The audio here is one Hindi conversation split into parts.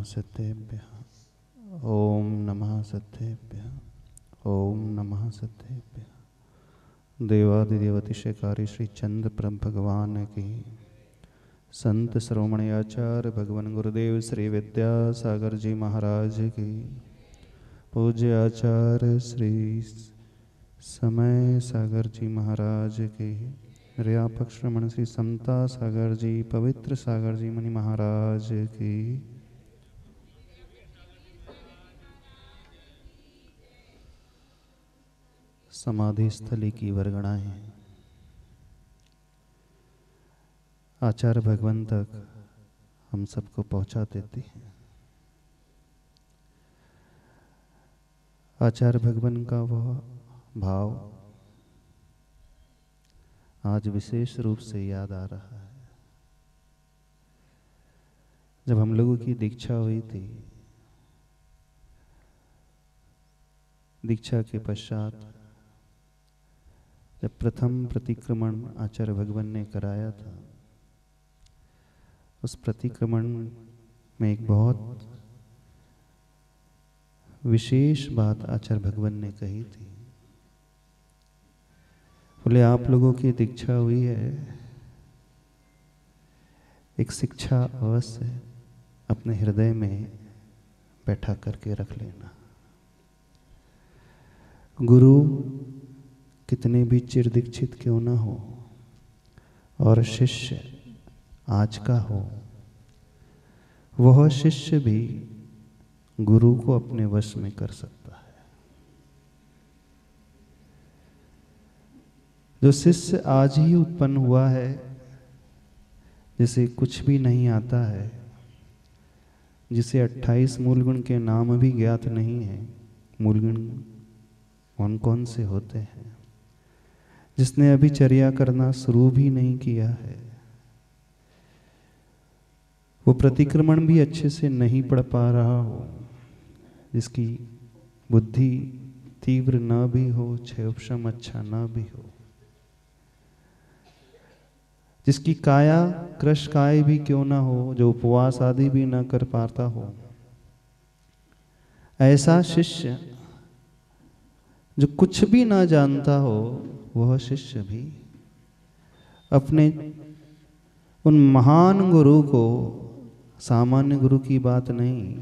सिद्धेभ्यः। ओम नमः सिद्धेभ्यः। ओम नमः सिद्धेभ्यः। देवादिदेवतिशयकारी श्री चंद्र प्रभ भगवान की, संत श्रोमणी आचार्य भगवान गुरुदेव श्री विद्यासागर जी महाराज की, पूज्य आचार्य श्री समय सागर जी महाराज की, व्यापक श्रमण श्री समता सागर जी, पवित्र सागर जी मुनि महाराज की, समाधि स्थली की वर्गणाएं आचार्य भगवान तक हम सबको पहुंचा देती हैं। आचार्य भगवान का वह भाव आज विशेष रूप से याद आ रहा है। जब हम लोगों की दीक्षा हुई थी, दीक्षा के पश्चात जब प्रथम प्रतिक्रमण आचार्य भगवान ने कराया था, उस प्रतिक्रमण में एक बहुत विशेष बात आचार्य भगवान ने कही थी। बोले, आप लोगों की दीक्षा हुई है, एक शिक्षा अवश्य अपने हृदय में बैठा करके रख लेना। गुरु कितने भी चिर दीक्षित क्यों ना हो और शिष्य आज का हो, वह शिष्य भी गुरु को अपने वश में कर सकता है। जो शिष्य आज ही उत्पन्न हुआ है, जिसे कुछ भी नहीं आता है, जिसे 28 मूलगुण के नाम भी ज्ञात नहीं है, मूलगुण कौन कौन से होते हैं, जिसने अभी चर्या करना शुरू भी नहीं किया है, वो प्रतिक्रमण भी अच्छे से नहीं पढ़ पा रहा हो, जिसकी बुद्धि तीव्र न भी हो, क्षयोपशम अच्छा न भी हो, जिसकी काया कृश काय भी क्यों ना हो, जो उपवास आदि भी न कर पाता हो, ऐसा शिष्य जो कुछ भी ना जानता हो, वह शिष्य भी अपने उन महान गुरु को, सामान्य गुरु की बात नहीं,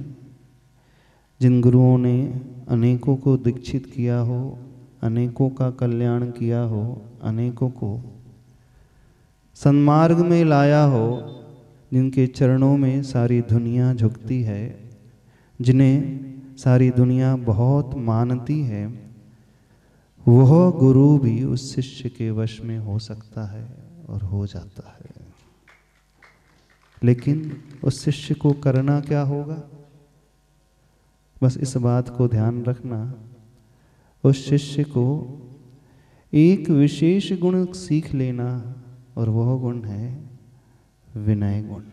जिन गुरुओं ने अनेकों को दीक्षित किया हो, अनेकों का कल्याण किया हो, अनेकों को सन्मार्ग में लाया हो, जिनके चरणों में सारी दुनिया झुकती है, जिन्हें सारी दुनिया बहुत मानती है, वह गुरु भी उस शिष्य के वश में हो सकता है और हो जाता है। लेकिन उस शिष्य को करना क्या होगा? बस इस बात को ध्यान रखना, उस शिष्य को एक विशेष गुण सीख लेना, और वह गुण है विनय गुण।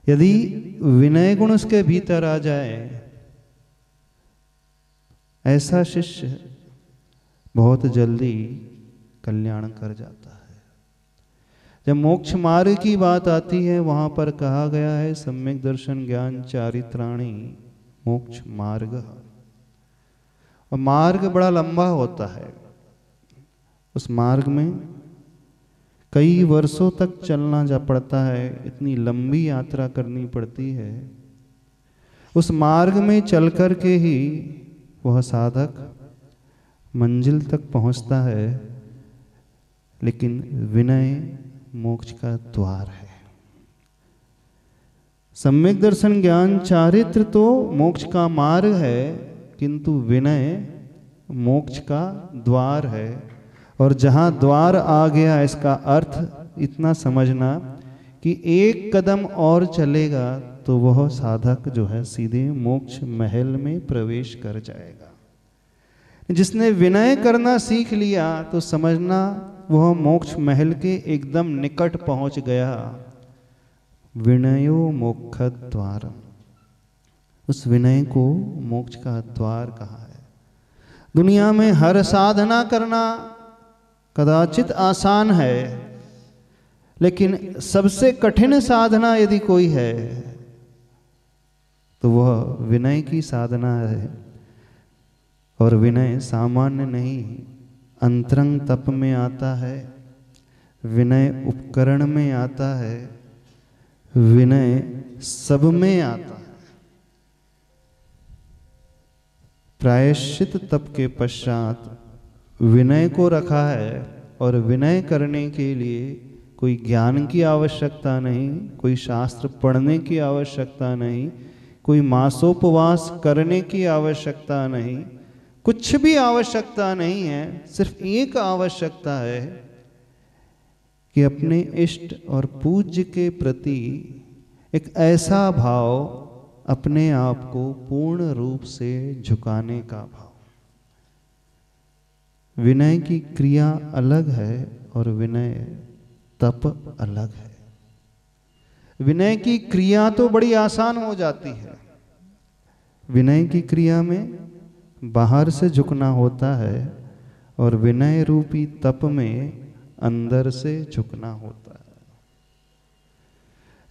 यदि विनय गुण उसके भीतर आ जाए, ऐसा शिष्य बहुत जल्दी कल्याण कर जाता है। जब मोक्ष मार्ग की बात आती है, वहां पर कहा गया है सम्यक दर्शन ज्ञान चारित्राणि मोक्ष मार्ग, और मार्ग बड़ा लंबा होता है। उस मार्ग में कई वर्षों तक चलना जा पड़ता है, इतनी लंबी यात्रा करनी पड़ती है। उस मार्ग में चल कर के ही वह साधक मंजिल तक पहुंचता है। लेकिन विनय मोक्ष का द्वार है। सम्यक दर्शन ज्ञान चारित्र तो मोक्ष का मार्ग है, किंतु विनय मोक्ष का द्वार है। और जहां द्वार आ गया, इसका अर्थ इतना समझना कि एक कदम और चलेगा तो वह साधक जो है सीधे मोक्ष महल में प्रवेश कर जाएगा। जिसने विनय करना सीख लिया तो समझना वह मोक्ष महल के एकदम निकट पहुंच गया। विनयो मोक्ष द्वारम, उस विनय को मोक्ष का द्वार कहा है। दुनिया में हर साधना करना कदाचित आसान है, लेकिन सबसे कठिन साधना यदि कोई है तो वह विनय की साधना है। और विनय सामान्य नहीं, अंतरंग तप में आता है, विनय उपकरण में आता है, विनय सब में आता है। प्रायश्चित तप के पश्चात विनय को रखा है, और विनय करने के लिए कोई ज्ञान की आवश्यकता नहीं, कोई शास्त्र पढ़ने की आवश्यकता नहीं, कोई मासोपवास करने की आवश्यकता नहीं, कुछ भी आवश्यकता नहीं है। सिर्फ एक आवश्यकता है कि अपने इष्ट और पूज्य के प्रति एक ऐसा भाव, अपने आप को पूर्ण रूप से झुकाने का भाव। विनय की क्रिया अलग है और विनय तप अलग है। विनय की क्रिया तो बड़ी आसान हो जाती है। विनय की क्रिया में बाहर से झुकना होता है, और विनय रूपी तप में अंदर से झुकना होता है।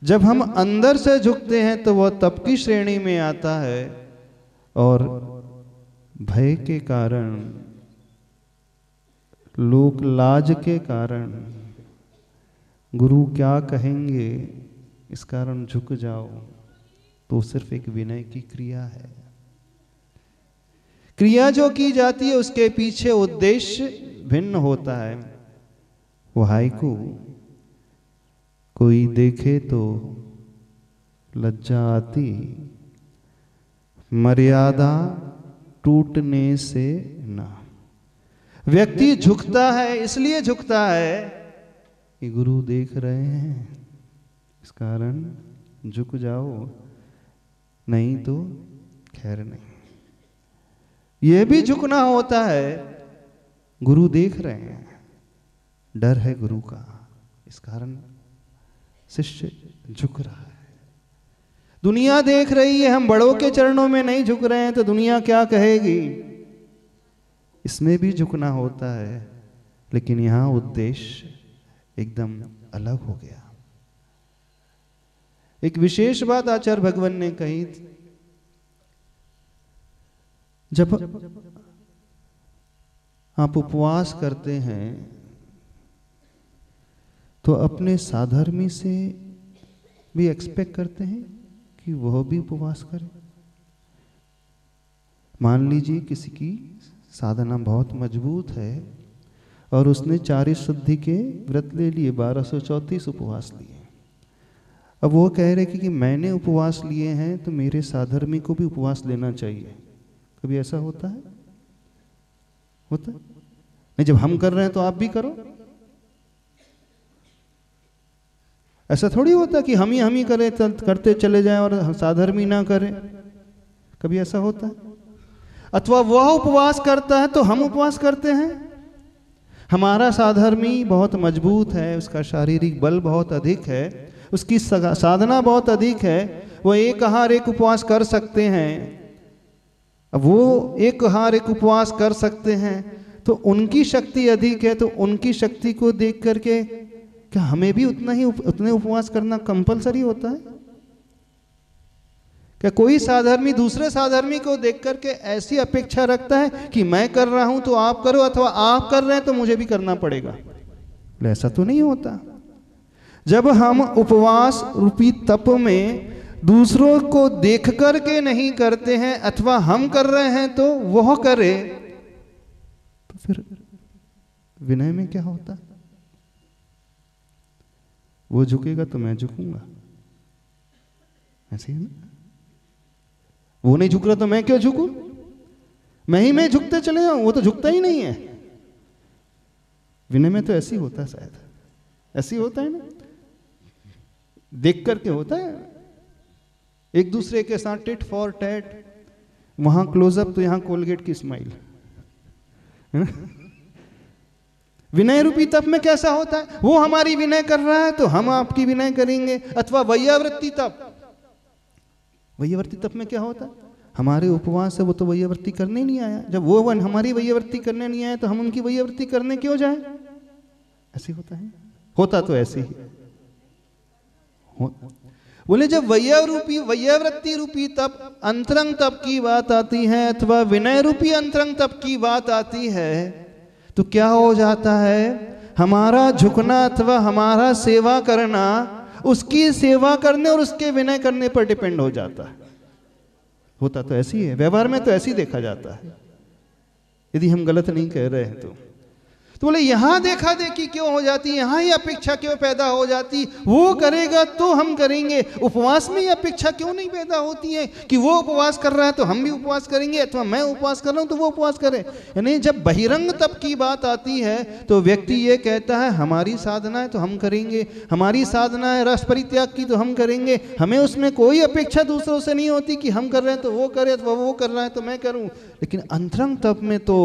जब हम अंदर से झुकते हैं तो वह तप की श्रेणी में आता है, और भय के कारण, लोक लाज के कारण, गुरु क्या कहेंगे इस कारण झुक जाओ, तो सिर्फ एक विनय की क्रिया है। क्रिया जो की जाती है उसके पीछे उद्देश्य भिन्न होता है। वो हाइकू, कोई देखे तो लज्जा आती, मर्यादा टूटने से ना। व्यक्ति झुकता है, इसलिए झुकता है कि गुरु देख रहे हैं, इस कारण झुक जाओ, नहीं तो खैर नहीं। यह भी झुकना होता है, गुरु देख रहे हैं, डर है गुरु का, इस कारण शिष्य झुक रहा है। दुनिया देख रही है, हम बड़ों के चरणों में नहीं झुक रहे हैं तो दुनिया क्या कहेगी, इसमें भी झुकना होता है। लेकिन यहां उद्देश्य एकदम अलग हो गया। एक विशेष बात आचार्य भगवान ने कही थी, जब आप उपवास करते हैं तो अपने साधर्मी से भी एक्सपेक्ट करते हैं कि वह भी उपवास करे। मान लीजिए किसी की साधना बहुत मजबूत है और उसने 40 शुद्धि के व्रत ले लिए, 1234 उपवास लिए। अब वो कह रहे कि मैंने उपवास लिए हैं तो मेरे साधर्मी को भी उपवास लेना चाहिए। कभी ऐसा होता है? होता है? नहीं, जब हम कर रहे हैं तो आप भी करो। ऐसा थोड़ी होता कि हम ही करें, करते चले जाएं और साधर्मी ना करें। कभी ऐसा होता है? अथवा वह उपवास करता है तो हम उपवास करते हैं। हमारा साधर्मी बहुत मजबूत है, उसका शारीरिक बल बहुत अधिक है, उसकी साधना बहुत अधिक है, वो एक आहार एक उपवास कर सकते हैं। अब वो एक आहार एक उपवास कर सकते हैं तो उनकी शक्ति अधिक है, तो उनकी शक्ति को देख करके क्या हमें भी उतने उपवास करना कंपलसरी होता है? क्या कोई साधर्मी दूसरे साधर्मी को देख करके ऐसी अपेक्षा रखता है कि मैं कर रहा हूं तो आप करो, अथवा आप कर रहे हैं तो मुझे भी करना पड़ेगा? ऐसा तो नहीं होता। जब हम उपवास रूपी तप में दूसरों को देख करके नहीं करते हैं, अथवा हम कर रहे हैं तो वह करे, तो फिर विनय में क्या होता? वो झुकेगा तो मैं झुकूंगा, ऐसे ही ना? वो नहीं झुक रहा तो मैं क्यों झुकूं? मैं झुकते चले जाऊं, वो तो झुकता ही नहीं है। विनय में तो ऐसी होता है, शायद ऐसी होता है ना, देख करके होता है। एक दूसरे के साथ टिट फॉर टैट, वहां क्लोजअप तो यहां कोलगेट की स्माइल। विनय रूपी तप में कैसा होता है? वो हमारी विनय कर रहा है तो हम आपकी विनय करेंगे। अथवा वैयावृत्ति तप, वैयावृत्ति तप में क्या होता है? हमारे उपवास से वो तो वैयावृत्ति करने नहीं आया, जब वो हमारी वैयावृत्ति करने नहीं आया तो हम उनकी वैयावृत्ति करने क्यों जाए? ऐसे होता है, होता तो ऐसे ही। बोले जब वैयावृत्ति रूपी तप, अंतरंग तप की बात आती है अथवा विनय रूपी अंतरंग तप की बात आती है तो क्या हो जाता है, हमारा झुकना अथवा हमारा सेवा करना उसकी सेवा करने और उसके विनय करने पर डिपेंड हो जाता है। होता तो ऐसी है, व्यवहार में तो ऐसी देखा जाता है, यदि हम गलत नहीं कह रहे हैं तो बोले यहां देखा देखी क्यों हो जाती, यहां ही अपेक्षा क्यों पैदा हो जाती, वो करेगा तो हम करेंगे। उपवास में ये अपेक्षा क्यों नहीं पैदा होती है कि वो उपवास कर रहा है तो हम भी उपवास करेंगे, अथवा मैं उपवास कर रहा हूं तो वो उपवास करे। यानी जब बहिरंग तप की बात आती है तो व्यक्ति ये कहता है हमारी साधना है तो हम करेंगे, हमारी साधना है रस परित्याग की तो हम करेंगे, हमें उसमें कोई अपेक्षा दूसरों से नहीं होती कि हम कर रहे हैं तो वो करे, अथवा वो कर रहा है तो मैं करूं। लेकिन अंतरंग तप में तो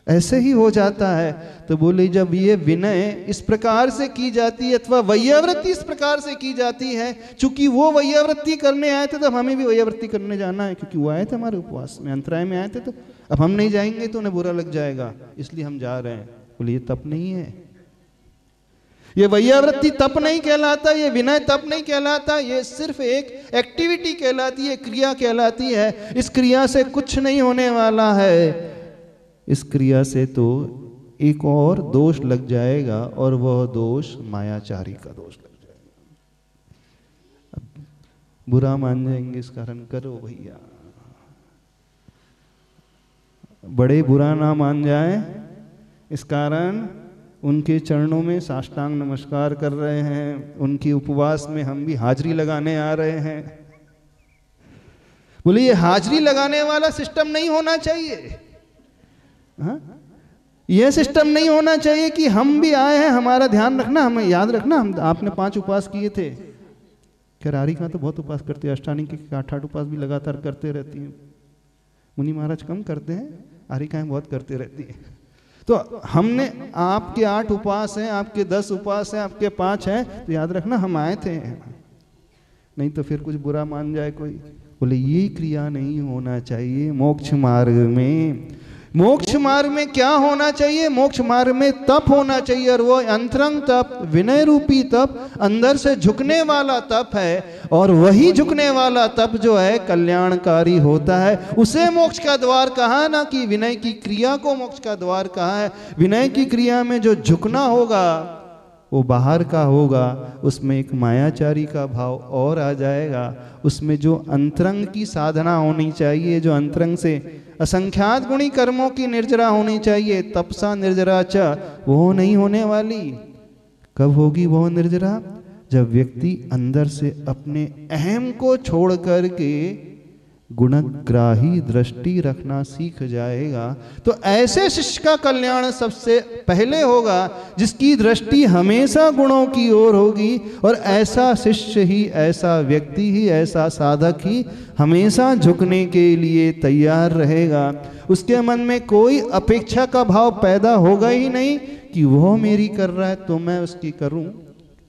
ऐसे ही हो जाता है। तो बोले जब ये विनय इस प्रकार से की जाती है अथवा वैयावृत्ति इस प्रकार से की जाती है, चूंकि वो वैयावृत्ति करने आए थे तो हमें भी वैयावृत्ति करने जाना है, क्योंकि वो आए थे हमारे उपवास में, अंतराय में आए थे, तो अब हम नहीं जाएंगे तो उन्हें बुरा लग जाएगा, इसलिए हम जा रहे हैं। बोले ये तप नहीं है, ये वैयावृत्ति तप नहीं कहलाता, ये विनय तप नहीं कहलाता, ये सिर्फ एक एक्टिविटी कहलाती है, क्रिया कहलाती है। इस क्रिया से कुछ नहीं होने वाला है, इस क्रिया से तो एक और दोष लग जाएगा और वह दोष मायाचारी का दोष लग जाएगा। अब बुरा मान जाएंगे इस कारण करो भैया, बड़े बुरा ना मान जाए इस कारण उनके चरणों में साष्टांग नमस्कार कर रहे हैं, उनके उपवास में हम भी हाजिरी लगाने आ रहे हैं। बोले ये हाजिरी लगाने वाला सिस्टम नहीं होना चाहिए। हाँ? यह सिस्टम नहीं होना चाहिए कि हम भी आए हैं, हमारा ध्यान रखना, हमें याद रखना, हम आपने 5 उपवास किए थे, करारी का तो बहुत उपवास करते हैं, अष्टानी के 8 उपवास भी लगातार करते रहती हैं, मुनि महाराज कम करते हैं, आरिकाएं बहुत करते रहती हैं। तो हमने आपके 8 उपवास हैं, आपके 10 उपवास हैं, आपके 5 हैं, तो याद रखना हम आए थे, नहीं तो फिर कुछ बुरा मान जाए कोई। बोले ये क्रिया नहीं होना चाहिए मोक्ष मार्ग में। मोक्ष मार्ग में क्या होना चाहिए, मोक्ष मार्ग में तप होना चाहिए, और वो अंतरंग तप, विनय रूपी तप, अंदर से झुकने वाला तप है, और वही झुकने वाला तप जो है कल्याणकारी होता है। उसे मोक्ष का द्वार कहा, ना कि विनय की क्रिया को मोक्ष का द्वार कहा है। विनय की क्रिया में जो झुकना होगा वो बाहर का होगा, उसमें एक मायाचारी का भाव और आ जाएगा। उसमें जो अंतरंग की साधना होनी चाहिए, जो अंतरंग से असंख्यात गुणी कर्मों की निर्जरा होनी चाहिए, तपसा निर्जरा च, वो नहीं होने वाली। कब होगी वो निर्जरा, जब व्यक्ति अंदर से अपने अहम को छोड़ करके गुणग्राही दृष्टि रखना सीख जाएगा। तो ऐसे शिष्य का कल्याण सबसे पहले होगा जिसकी दृष्टि हमेशा गुणों की ओर होगी, और ऐसा शिष्य ही, ऐसा व्यक्ति ही, ऐसा साधक ही हमेशा झुकने के लिए तैयार रहेगा। उसके मन में कोई अपेक्षा का भाव पैदा होगा ही नहीं कि वह मेरी कर रहा है तो मैं उसकी करूं,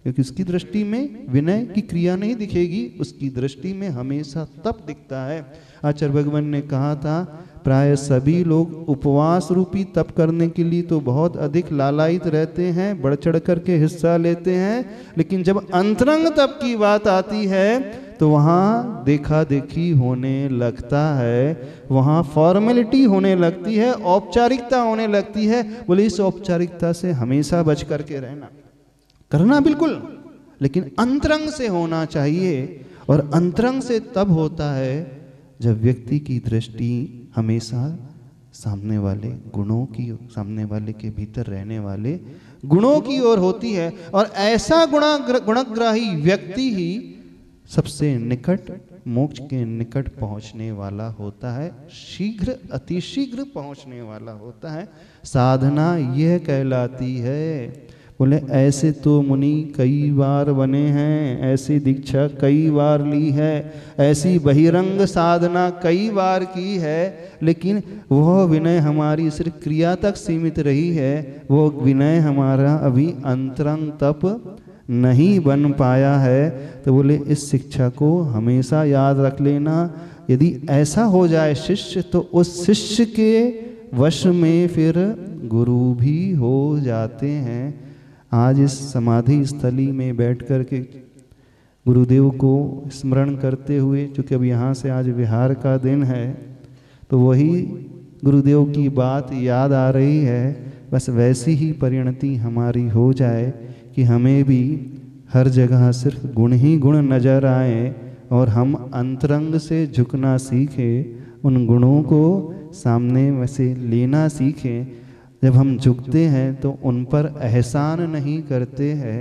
क्योंकि उसकी दृष्टि में विनय की क्रिया नहीं दिखेगी, उसकी दृष्टि में हमेशा तप दिखता है। आचार्य भगवान ने कहा था प्राय सभी लोग उपवास रूपी तप करने के लिए तो बहुत अधिक लालायित रहते हैं, बढ़ चढ़ करके हिस्सा लेते हैं, लेकिन जब अंतरंग तप की बात आती है तो वहाँ देखा देखी होने लगता है, वहाँ फॉर्मेलिटी होने लगती है, औपचारिकता होने लगती है। बोले इस औपचारिकता से हमेशा बच करके रहना, करना बिल्कुल, लेकिन अंतरंग से होना चाहिए। और अंतरंग से तब होता है जब व्यक्ति की दृष्टि हमेशा सामने वाले गुणों की, सामने वाले के भीतर रहने वाले गुणों की ओर होती है। और ऐसा गुणग्राही व्यक्ति ही सबसे निकट, मोक्ष के निकट पहुंचने वाला होता है, शीघ्र, अतिशीघ्र पहुंचने वाला होता है। साधना यह कहलाती है। बोले ऐसे तो मुनि कई बार बने हैं, ऐसी दीक्षा कई बार ली है, ऐसी बहिरंग साधना कई बार की है, लेकिन वह विनय हमारी सिर्फ क्रिया तक सीमित रही है, वो विनय हमारा अभी अंतरंग तप नहीं बन पाया है। तो बोले इस शिक्षा को हमेशा याद रख लेना। यदि ऐसा हो जाए शिष्य, तो उस शिष्य के वश में फिर गुरु भी हो जाते हैं। आज इस समाधि स्थली में बैठ कर के गुरुदेव को स्मरण करते हुए, चूँकि अब यहाँ से आज विहार का दिन है तो वही गुरुदेव की बात याद आ रही है। बस वैसी ही परिणति हमारी हो जाए कि हमें भी हर जगह सिर्फ गुण ही गुण नजर आए और हम अंतरंग से झुकना सीखें, उन गुणों को सामने वैसे लेना सीखें। जब हम झुकते हैं तो उन पर एहसान नहीं करते हैं,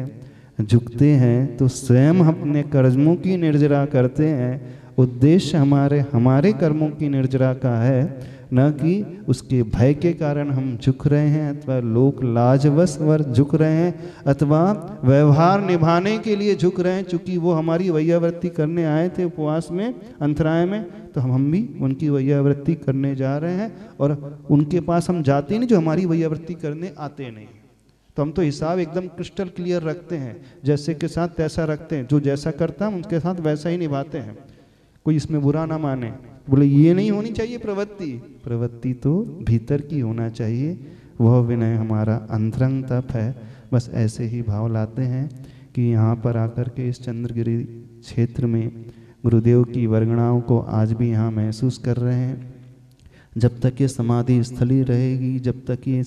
झुकते हैं तो स्वयं अपने कर्मों की निर्जरा करते हैं। उद्देश्य हमारे कर्मों की निर्जरा का है, न कि उसके भय के कारण हम झुक रहे हैं अथवा लोक लाजवश वर झुक रहे हैं अथवा व्यवहार निभाने के लिए झुक रहे हैं। चूँकि वो हमारी वैयावृत्ति करने आए थे उपवास में, अंतराय में, तो हम भी उनकी वैयावृत्ति करने जा रहे हैं और उनके पास हम जाते नहीं जो हमारी वैयावृत्ति करने आते नहीं। तो हम तो हिसाब एकदम क्रिस्टल क्लियर रखते हैं, जैसे के साथ तैसा रखते हैं, जो जैसा करता हम उसके साथ वैसा ही निभाते हैं, कोई इसमें बुरा ना माने। बोले ये नहीं होनी चाहिए प्रवृत्ति, प्रवृत्ति तो भीतर की होना चाहिए, वह विनय हमारा अंतरंग तप है। बस ऐसे ही भाव लाते हैं कि यहाँ पर आकर के इस चंद्रगिरी क्षेत्र में गुरुदेव की वर्गणाओं को आज भी यहाँ महसूस कर रहे हैं। जब तक ये समाधि स्थली रहेगी, जब तक ये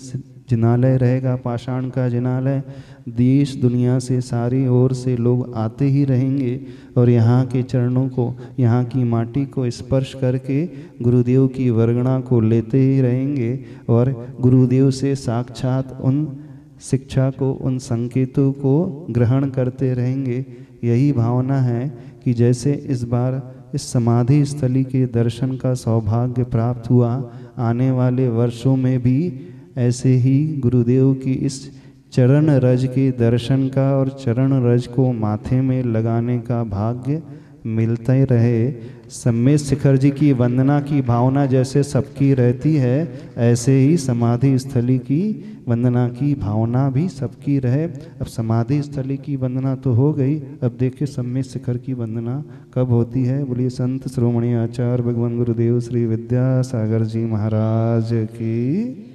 जिनालय रहेगा, पाषाण का जिनालय, देश दुनिया से सारी ओर से लोग आते ही रहेंगे और यहाँ के चरणों को, यहाँ की माटी को स्पर्श करके गुरुदेव की वर्गणा को लेते ही रहेंगे और गुरुदेव से साक्षात उन शिक्षा को, उन संकेतों को ग्रहण करते रहेंगे। यही भावना है कि जैसे इस बार इस समाधि स्थली के दर्शन का सौभाग्य प्राप्त हुआ, आने वाले वर्षों में भी ऐसे ही गुरुदेव की इस चरण रज के दर्शन का और चरण रज को माथे में लगाने का भाग्य मिलता ही रहे। सम्मेद शिखर जी की वंदना की भावना जैसे सबकी रहती है, ऐसे ही समाधि स्थली की वंदना की भावना भी सबकी रहे। अब समाधि स्थली की वंदना तो हो गई, अब देखिए सम्मेद शिखर की वंदना कब होती है। बोलिए संत श्रोमणी आचार्य भगवान गुरुदेव श्री विद्यासागर जी महाराज की।